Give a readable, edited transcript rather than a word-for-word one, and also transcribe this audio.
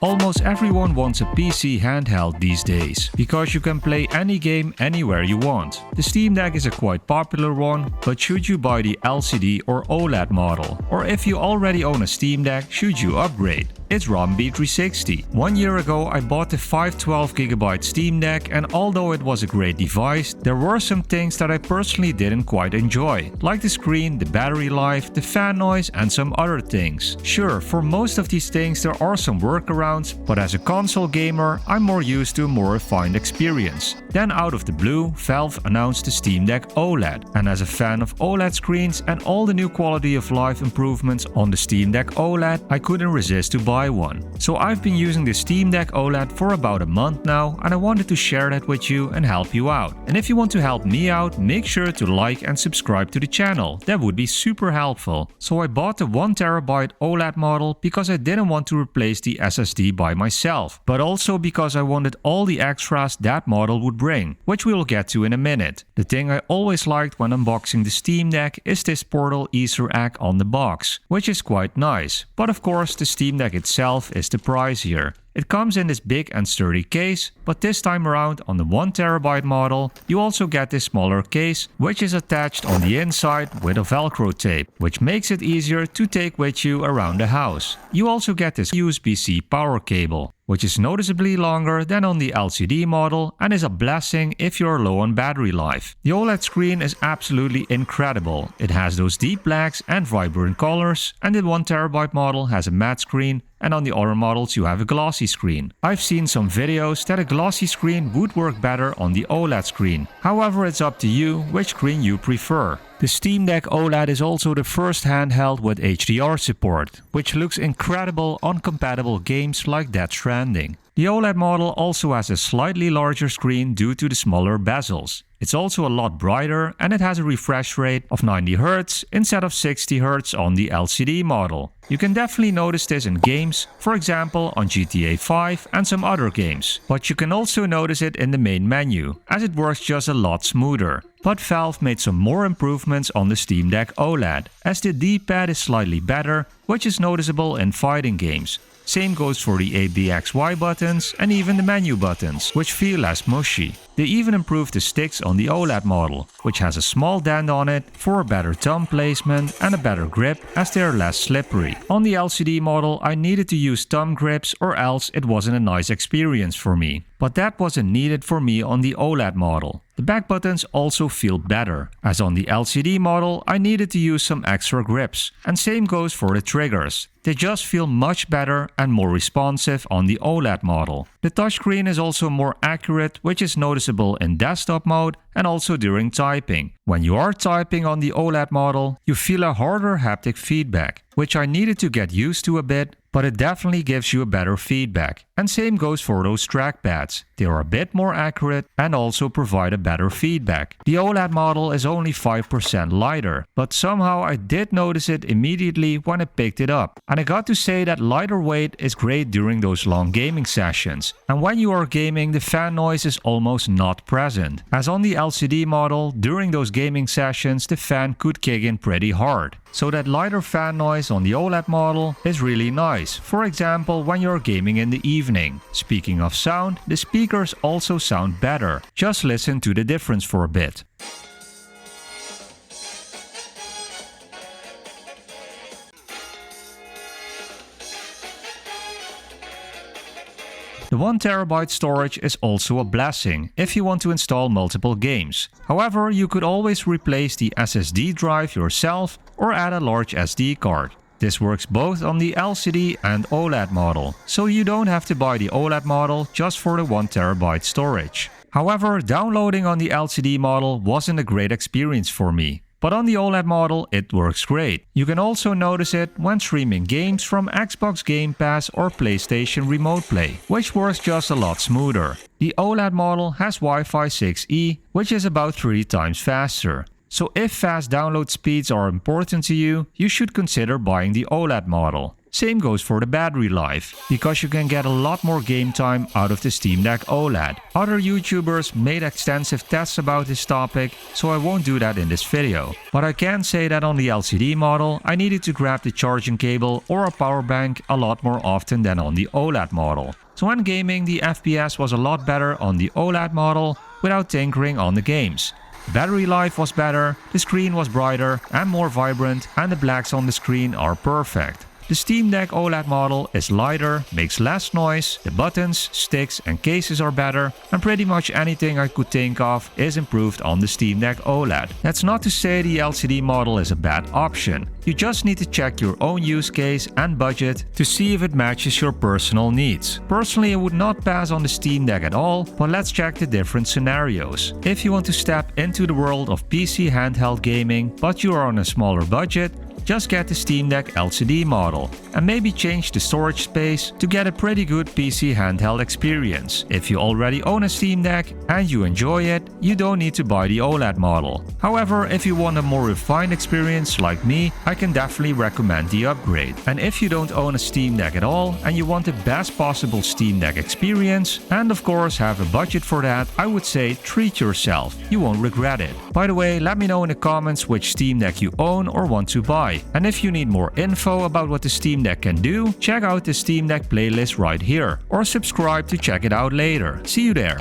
Almost everyone wants a PC handheld these days, because you can play any game anywhere you want. The Steam Deck is a quite popular one, but should you buy the LCD or OLED model? Or if you already own a Steam Deck, should you upgrade? It's MAIDeSITE. 1 year ago I bought the 512GB Steam Deck, and although it was a great device, there were some things that I personally didn't quite enjoy, like the screen, the battery life, the fan noise and some other things. Sure, for most of these things there are some workarounds, but as a console gamer I'm more used to a more refined experience. Then out of the blue, Valve announced the Steam Deck OLED, and as a fan of OLED screens and all the new quality of life improvements on the Steam Deck OLED, I couldn't resist to buy one. So I've been using the Steam Deck OLED for about a month now, and I wanted to share that with you and help you out. And if you want to help me out, make sure to like and subscribe to the channel. That would be super helpful. So I bought the 1TB OLED model because I didn't want to replace the SSD by myself, but also because I wanted all the extras that model would bring, which we will get to in a minute. The thing I always liked when unboxing the Steam Deck is this Portal Easter egg on the box, which is quite nice. But of course the Steam Deck itself is the prize here. It comes in this big and sturdy case, but this time around on the 1TB model you also get this smaller case, which is attached on the inside with a velcro tape, which makes it easier to take with you around the house. You also get this USB-C power cable, which is noticeably longer than on the LCD model and is a blessing if you're low on battery life. The OLED screen is absolutely incredible. It has those deep blacks and vibrant colors, and the 1TB model has a matte screen, and on the other models you have a glossy screen. I've seen some videos that a glossy screen would work better on the OLED screen. However, it's up to you which screen you prefer. The Steam Deck OLED is also the first handheld with HDR support, which looks incredible on compatible games like Death Stranding. The OLED model also has a slightly larger screen due to the smaller bezels. It's also a lot brighter, and it has a refresh rate of 90Hz instead of 60Hz on the LCD model. You can definitely notice this in games, for example on GTA 5 and some other games. But you can also notice it in the main menu, as it works just a lot smoother. But Valve made some more improvements on the Steam Deck OLED, as the D-pad is slightly better, which is noticeable in fighting games. Same goes for the ABXY buttons and even the menu buttons, which feel less mushy. They even improved the sticks on the OLED model, which has a small dent on it for a better thumb placement and a better grip, as they are less slippery. On the LCD model I needed to use thumb grips, or else it wasn't a nice experience for me. But that wasn't needed for me on the OLED model. The back buttons also feel better, as on the LCD model I needed to use some extra grips, and same goes for the triggers. They just feel much better and more responsive on the OLED model. The touchscreen is also more accurate, which is noticeable in desktop mode and also during typing. When you are typing on the OLED model, you feel a harder haptic feedback, which I needed to get used to a bit, but it definitely gives you a better feedback. And same goes for those trackpads. They are a bit more accurate and also provide a better feedback. The OLED model is only 5% lighter, but somehow I did notice it immediately when I picked it up. And I got to say that lighter weight is great during those long gaming sessions. And when you are gaming, the fan noise is almost not present. As on the LCD model, during those gaming sessions the fan could kick in pretty hard. So that lighter fan noise on the OLED model is really nice. For example, when you're gaming in the evening. Speaking of sound, the speakers also sound better. Just listen to the difference for a bit. The 1TB storage is also a blessing if you want to install multiple games. However, you could always replace the SSD drive yourself or add a large SD card. This works both on the LCD and OLED model, so you don't have to buy the OLED model just for the 1TB storage. However, downloading on the LCD model wasn't a great experience for me. But on the OLED model it works great. You can also notice it when streaming games from Xbox Game Pass or PlayStation Remote Play, which works just a lot smoother. The OLED model has Wi-Fi 6E, which is about 3 times faster. So if fast download speeds are important to you, you should consider buying the OLED model. Same goes for the battery life, because you can get a lot more game time out of the Steam Deck OLED. Other YouTubers made extensive tests about this topic, so I won't do that in this video. But I can say that on the LCD model, I needed to grab the charging cable or a power bank a lot more often than on the OLED model. So when gaming, the FPS was a lot better on the OLED model without tinkering on the games. Battery life was better, the screen was brighter and more vibrant, and the blacks on the screen are perfect. The Steam Deck OLED model is lighter, makes less noise, the buttons, sticks and cases are better, and pretty much anything I could think of is improved on the Steam Deck OLED. That's not to say the LCD model is a bad option. You just need to check your own use case and budget to see if it matches your personal needs. Personally, I would not pass on the Steam Deck at all, but let's check the different scenarios. If you want to step into the world of PC handheld gaming, but you are on a smaller budget, just get the Steam Deck LCD model and maybe change the storage space to get a pretty good PC handheld experience. If you already own a Steam Deck and you enjoy it, you don't need to buy the OLED model. However, if you want a more refined experience like me, I can definitely recommend the upgrade. And if you don't own a Steam Deck at all and you want the best possible Steam Deck experience and of course have a budget for that, I would say treat yourself. You won't regret it. By the way, let me know in the comments which Steam Deck you own or want to buy. And if you need more info about what the Steam Deck can do, check out the Steam Deck playlist right here or subscribe to check it out later. See you there!